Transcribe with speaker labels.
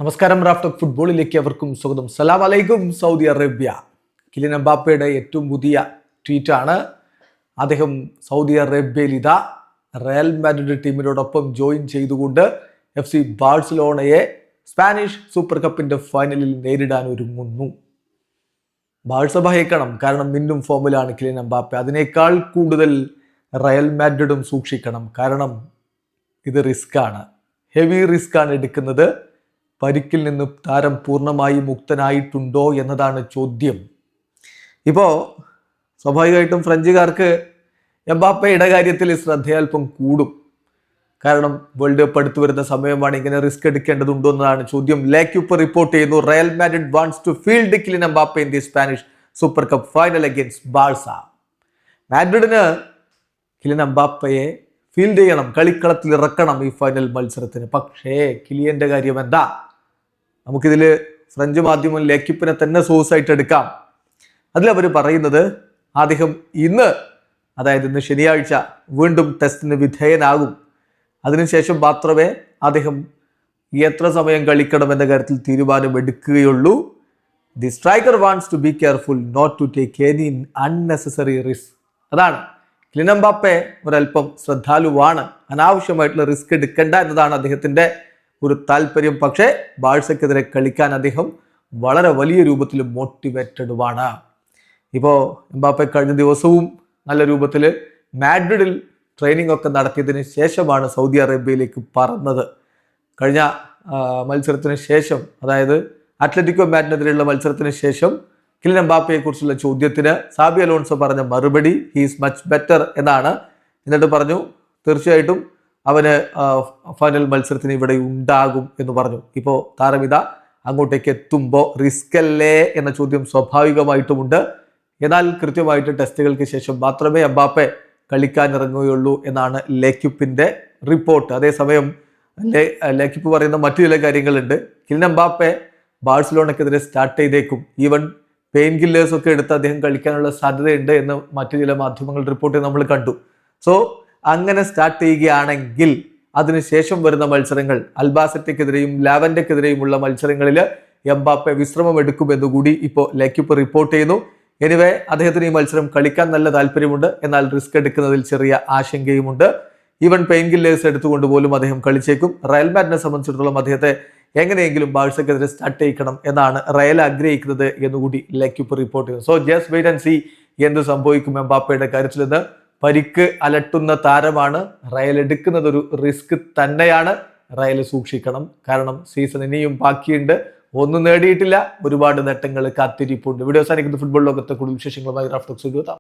Speaker 1: നമസ്കാരം. റാഫ്റ്റ് ഫുട്ബോളിലേക്ക് അവർക്കും സ്വാഗതം. സലാം അലൈക്കും. സൗദി അറേബ്യ കിലിയൻ എംബാപ്പയുടെ ഏറ്റവും പുതിയ ട്വീറ്റാണ്. അദ്ദേഹം സൗദി അറേബ്യയിൽ ഇതാ റയൽ മാഡ്രിഡ് ടീമിനോടൊപ്പം ജോയിൻ ചെയ്തുകൊണ്ട് FC ബാഴ്സലോണയെ സ്പാനിഷ് സൂപ്പർ കപ്പിന്റെ ഫൈനലിൽ നേരിടാൻ ഒരുങ്ങുന്നു. ബാഴ്സ ഭയക്കണം, കാരണം മിന്നും ഫോമിലാണ് കിലിയൻ എംബാപ്പെ. അതിനേക്കാൾ കൂടുതൽ റയൽ മാഡ്രിഡും സൂക്ഷിക്കണം, കാരണം ഇത് റിസ്ക്കാണ്, ഹെവി റിസ്ക്കാണ് എടുക്കുന്നത്. പരിക്കിൽ നിന്ന് താരം പൂർണ്ണമായി മുക്തനായിട്ടുണ്ടോ എന്നതാണ് ചോദ്യം. ഇപ്പോൾ സ്വാഭാവികമായിട്ടും ഫ്രഞ്ചുകാർക്ക് എംബാപ്പയുടെ കാര്യത്തിൽ ശ്രദ്ധയൽപ്പം കൂടും, കാരണം വേൾഡ് കപ്പ് അടുത്ത് വരുന്ന സമയമാണ്. ഇങ്ങനെ റിസ്ക് എടുക്കേണ്ടതുണ്ടോ എന്നതാണ് ചോദ്യം. ലേക്യുപ്പ് റിപ്പോർട്ട് ചെയ്യുന്നു, Real Madrid wants to field Kylian Mbappe in the Spanish Super Cup final against Barca. മാഡ്രിഡിന് കിലിയൻ എംബാപ്പയെ ഫീൽഡ് ചെയ്യണം, കളിക്കളത്തിൽ ഇറക്കണം ഈ ഫൈനൽ മത്സരത്തിന്. പക്ഷേ കിലിയന്റെ കാര്യം എന്താ? നമുക്കിതിൽ ഫ്രഞ്ച് മാധ്യമം ലേക്യുപ്പിനെ തന്നെ സോഴ്സ് ആയിട്ട് എടുക്കാം. അതിലവർ പറയുന്നത് അദ്ദേഹം ഇന്ന്, അതായത് ഇന്ന് ശനിയാഴ്ച വീണ്ടും ടെസ്റ്റിന് വിധേയനാകും. അതിനുശേഷം മാത്രമേ അദ്ദേഹം എത്ര സമയം കളിക്കണം എന്ന കാര്യത്തിൽ തീരുമാനമെടുക്കുകയുള്ളൂ. The striker wants to be careful not to take any unnecessary risk. അതാണ് കിലിയൻ എംബാപ്പെ ഒരല്പം ശ്രദ്ധാലുവാണ്, അനാവശ്യമായിട്ടുള്ള റിസ്ക് എടുക്കേണ്ട എന്നതാണ് അദ്ദേഹത്തിൻ്റെ ഒരു താല്പര്യം. പക്ഷേ ബാഴ്സക്കെതിരെ കളിക്കാൻ അദ്ദേഹം വളരെ വലിയ രൂപത്തിൽ മോട്ടിവേറ്റഡുമാണ്. ഇപ്പോൾ എംബാപ്പെ കഴിഞ്ഞ ദിവസവും നല്ല രൂപത്തിൽ മാഡ്രിഡിൽ ട്രെയിനിങ് ഒക്കെ നടത്തിയതിന് ശേഷമാണ് സൗദി അറേബ്യയിലേക്ക് പറന്നത്. കഴിഞ്ഞ മത്സരത്തിന് ശേഷം, അതായത് അത്ലറ്റിക്കോ മാഡ്രിഡിനെതിരെയുള്ള മത്സരത്തിന് ശേഷം കിലിയൻ എംബാപ്പയെ കുറിച്ചുള്ള ചോദ്യത്തിന് സാബി അലോൺസോ പറഞ്ഞ മറുപടി ഹീസ് മച്ച് ബെറ്റർ എന്നാണ്. എന്നിട്ട് പറഞ്ഞു തീർച്ചയായിട്ടും അവന് ഫൈനൽ മത്സരത്തിന് ഇവിടെ ഉണ്ടാകും എന്ന് പറഞ്ഞു. ഇപ്പോൾ താരമിത അങ്ങോട്ടേക്ക് എത്തുമ്പോൾ റിസ്ക് അല്ലേ എന്ന ചോദ്യം സ്വാഭാവികമായിട്ടുമുണ്ട്. എന്നാൽ കൃത്യമായിട്ട് ടെസ്റ്റുകൾക്ക് ശേഷം മാത്രമേ എംബാപ്പെ കളിക്കാൻ ഇറങ്ങുകയുള്ളൂ എന്നാണ് ലേക്യുപ്പിന്റെ റിപ്പോർട്ട്. അതേസമയം ലേക്യുപ്പ് പറയുന്ന മറ്റു ചില കാര്യങ്ങളുണ്ട്. കിലിയൻ എംബാപ്പെ ബാഴ്സലോണക്കെതിരെ സ്റ്റാർട്ട് ചെയ്തേക്കും, ഈവൻ പെയിൻ കില്ലേഴ്സ് ഒക്കെ എടുത്ത് അദ്ദേഹം കളിക്കാനുള്ള സാധ്യതയുണ്ട് എന്ന് മറ്റു ചില മാധ്യമങ്ങൾ റിപ്പോർട്ട് നമ്മൾ കണ്ടു. സോ അങ്ങനെ സ്റ്റാർട്ട് ചെയ്യുകയാണെങ്കിൽ അതിനുശേഷം വരുന്ന മത്സരങ്ങൾ, അൽബാസറ്റയ്ക്കെതിരെയും ലാവന്റെക്കെതിരെയുമുള്ള മത്സരങ്ങളിൽ എംബാപ്പെ വിശ്രമം എടുക്കുമെന്നുകൂടി ഇപ്പോൾ ലേക്യുപ്പ് റിപ്പോർട്ട് ചെയ്യുന്നു. എനിവേ അദ്ദേഹത്തിന് ഈ മത്സരം കളിക്കാൻ നല്ല താല്പര്യമുണ്ട്, എന്നാൽ റിസ്ക് എടുക്കുന്നതിൽ ചെറിയ ആശങ്കയുമുണ്ട്. ഈവൻ പെയിൻ കില്ലേഴ്സ് എടുത്തുകൊണ്ട് പോലും അദ്ദേഹം കളിച്ചേക്കും. റയൽ മാഡ്രിഡിനെ സംബന്ധിച്ചിടത്തോളം അദ്ദേഹത്തെ എങ്ങനെയെങ്കിലും ബാഴ്സക്കെതിരെ സ്റ്റാർട്ട് ചെയ്യിക്കണം എന്നാണ് റയൽ ആഗ്രഹിക്കുന്നത് എന്നുകൂടി ലേക്യുപ്പ് റിപ്പോർട്ട് ചെയ്യുന്നു. So just wait and see എന്ത് സംഭവിക്കും എംബാപ്പയുടെ കാര്യത്തിൽ നിന്ന്. പരിക്ക് അലട്ടുന്ന താരമാണ്, റയൽ എടുക്കുന്നത് ഒരു റിസ്ക് തന്നെയാണ്. റയൽ സൂക്ഷിക്കണം, കാരണം സീസൺ ഇനിയും ബാക്കിയുണ്ട്, ഒന്നും നേടിയിട്ടില്ല, ഒരുപാട് നേട്ടങ്ങൾ കാത്തിരിപ്പുണ്ട്. വീഡിയോ അവസാനിക്കുന്ന ഫുട്ബോൾ ലോകത്തെ കൂടുതൽ വിശേഷങ്ങളുമായി റാഫ്റ്റ് ടോക്സ്.